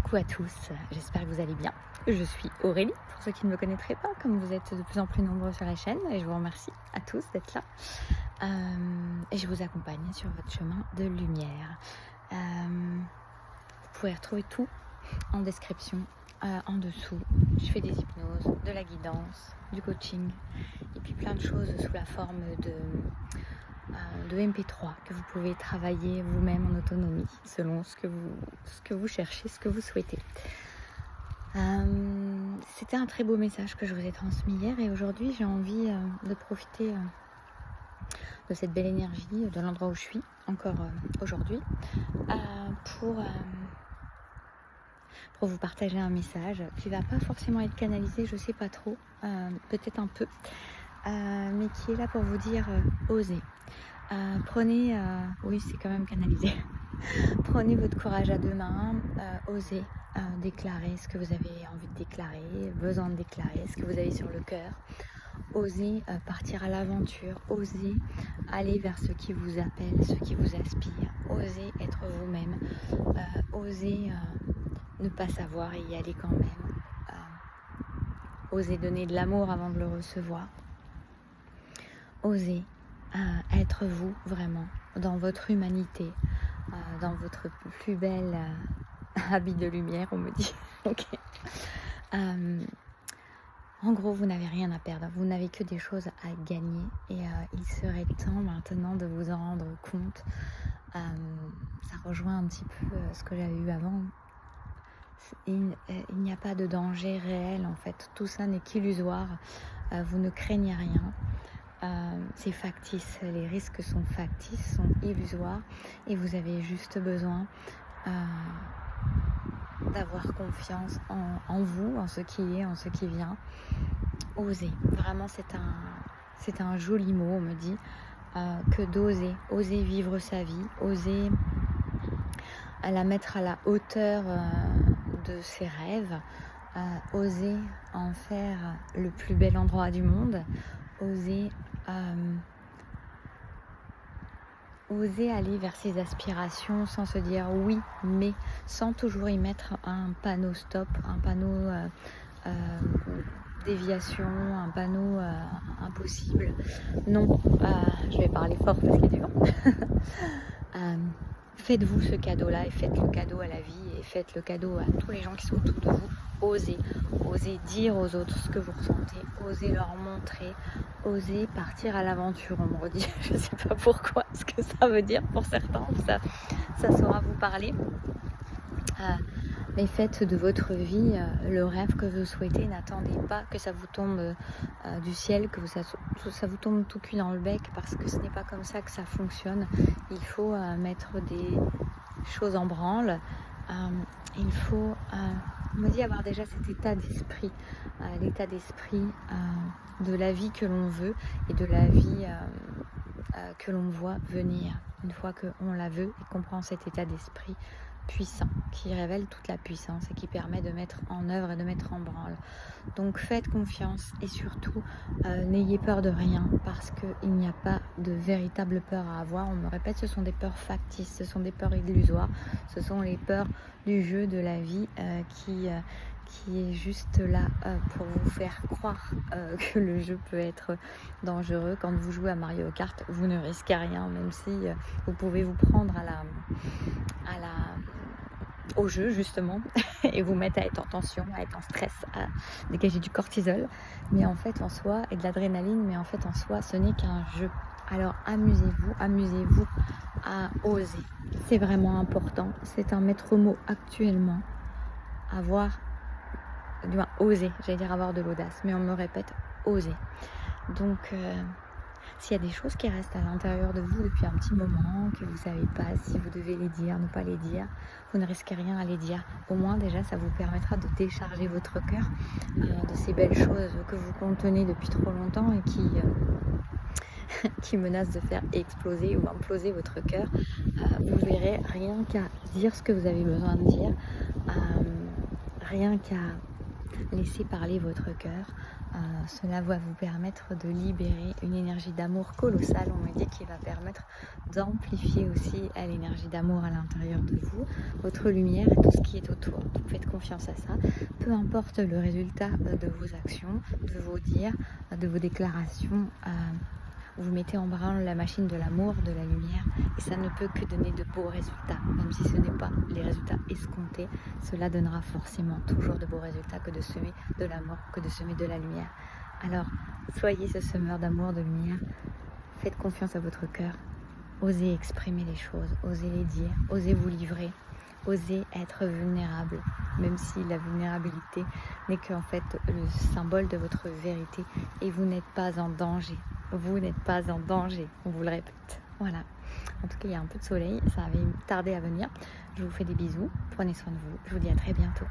Coucou à tous, j'espère que vous allez bien. Je suis Aurélie, pour ceux qui ne me connaîtraient pas, comme vous êtes de plus en plus nombreux sur la chaîne, et je vous remercie à tous d'être là. Et je vous accompagne sur votre chemin de lumière. Vous pouvez retrouver tout en description, en dessous. Je fais des hypnoses, de la guidance, du coaching, et puis plein de choses sous la forme de MP3 que vous pouvez travailler vous-même en autonomie selon ce que vous cherchez, ce que vous souhaitez. C'était un très beau message que je vous ai transmis hier et aujourd'hui j'ai envie de profiter de cette belle énergie, de l'endroit où je suis encore aujourd'hui pour vous partager un message qui va pas forcément être canalisé, je sais pas trop, peut-être un peu, mais qui est là pour vous dire osez. Prenez, oui c'est quand même canalisé, prenez votre courage à deux mains, osez déclarer ce que vous avez envie de déclarer, besoin de déclarer, ce que vous avez sur le cœur, osez partir à l'aventure, osez aller vers ce qui vous appelle, ce qui vous aspire, osez être vous-même, osez ne pas savoir et y aller quand même, osez donner de l'amour avant de le recevoir, osez être vous vraiment, dans votre humanité, dans votre plus belle habit de lumière, on me dit. Ok. En gros, vous n'avez rien à perdre, vous n'avez que des choses à gagner et il serait temps maintenant de vous en rendre compte. Ça rejoint un petit peu ce que j'avais eu avant. Il n'y a pas de danger réel en fait, tout ça n'est qu'illusoire, vous ne craignez rien. C'est factice, les risques sont factices, sont illusoires et vous avez juste besoin d'avoir confiance en vous, en ce qui est, en ce qui vient. Osez, vraiment c'est un joli mot, on me dit, que d'oser, oser vivre sa vie, oser la mettre à la hauteur de ses rêves, oser en faire le plus bel endroit du monde, oser aller vers ses aspirations sans se dire oui, mais sans toujours y mettre un panneau stop, un panneau déviation, un panneau impossible. Non, je vais parler fort parce qu'il y a du vent. Faites-vous ce cadeau-là et faites le cadeau à la vie et faites le cadeau à tous les gens qui sont autour de vous. Osez dire aux autres ce que vous ressentez, osez leur montrer, osez partir à l'aventure, on me redit. Je ne sais pas pourquoi, ce que ça veut dire pour certains, ça saura vous parler. Mais faites de votre vie le rêve que vous souhaitez, n'attendez pas que ça vous tombe du ciel, que ça vous tombe tout cuit dans le bec, parce que ce n'est pas comme ça que ça fonctionne. Il faut mettre des choses en branle, il faut, on me dit, avoir déjà cet état d'esprit, l'état d'esprit de la vie que l'on veut et de la vie que l'on voit venir. Une fois qu'on la veut et qu'on prend cet état d'esprit puissant, qui révèle toute la puissance et qui permet de mettre en œuvre et de mettre en branle. Donc faites confiance et surtout n'ayez peur de rien, parce qu'il n'y a pas de véritable peur à avoir. On me répète, ce sont des peurs factices, ce sont des peurs illusoires, ce sont les peurs du jeu de la vie qui est juste là pour vous faire croire que le jeu peut être dangereux. Quand vous jouez à Mario Kart, vous ne risquez rien, même si vous pouvez vous prendre au jeu justement et vous mettre à être en tension, à être en stress, à dégager du cortisol, mais en fait en soi, et de l'adrénaline, mais en fait en soi ce n'est qu'un jeu. Alors amusez-vous à oser, c'est vraiment important, c'est un maître mot actuellement, oser, j'allais dire avoir de l'audace, mais on me répète oser. Donc s'il y a des choses qui restent à l'intérieur de vous depuis un petit moment, que vous ne savez pas si vous devez les dire, ne pas les dire, vous ne risquez rien à les dire. Au moins déjà ça vous permettra de décharger votre cœur de ces belles choses que vous contenez depuis trop longtemps et qui menacent de faire exploser ou imploser votre cœur. Vous verrez, rien qu'à dire ce que vous avez besoin de dire, rien qu'à laisser parler votre cœur, Cela va vous permettre de libérer une énergie d'amour colossale, on me dit, qui va permettre d'amplifier aussi l'énergie d'amour à l'intérieur de vous, votre lumière et tout ce qui est autour. Donc faites confiance à ça, peu importe le résultat de vos actions, de vos dires, de vos déclarations. Vous mettez en branle la machine de l'amour, de la lumière, et ça ne peut que donner de beaux résultats. Même si ce n'est pas les résultats escomptés, cela donnera forcément toujours de beaux résultats que de semer de l'amour, que de semer de la lumière. Alors, soyez ce semeur d'amour, de lumière, faites confiance à votre cœur, osez exprimer les choses, osez les dire, osez vous livrer, osez être vulnérable, même si la vulnérabilité n'est qu'en fait le symbole de votre vérité et vous n'êtes pas en danger. Vous n'êtes pas en danger, on vous le répète. Voilà. En tout cas, il y a un peu de soleil, ça avait tardé à venir. Je vous fais des bisous, prenez soin de vous. Je vous dis à très bientôt.